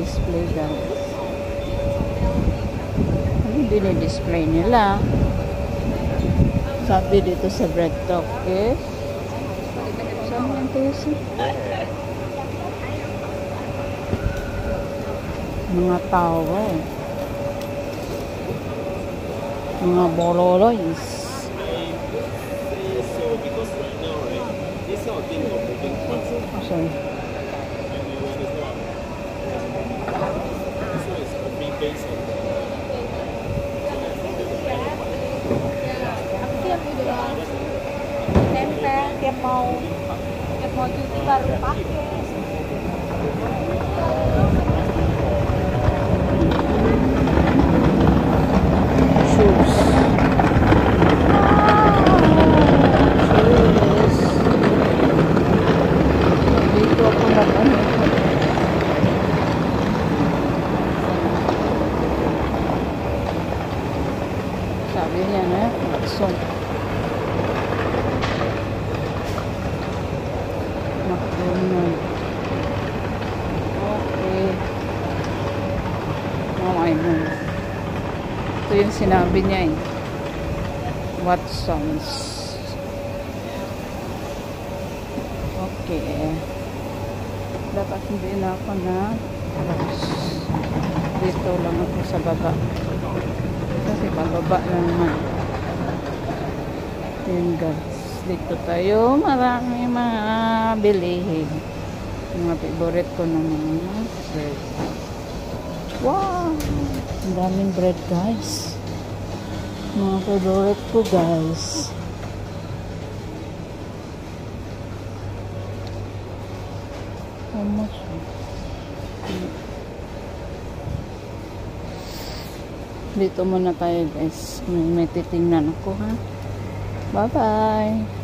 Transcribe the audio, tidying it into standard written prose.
dinidisplay guys. Ano dinidisplay nila? Sabi dito sa bread talk is saan yan tayo siya? Mga tawa eh. Mga bololoys. Sorry. Tiap mau cuti baru pakai. Shoes. Dito ako mag-ano. Sabi niya na, Watson. McDonald. Okay. Oh my God. Ito yung sinabi niya eh. Watsons. Okay. Dapat hindi na ako na dito lang ako sa baba. Kasi pababa na naman. Yun guys. Dito tayo. Marami mga bilihin. Mga favorite ko na mga bread. Wow! Ang daming bread guys. Mga favorite ko guys. How much? Dito muna tayo guys. May titingnan ako ha. Bye bye!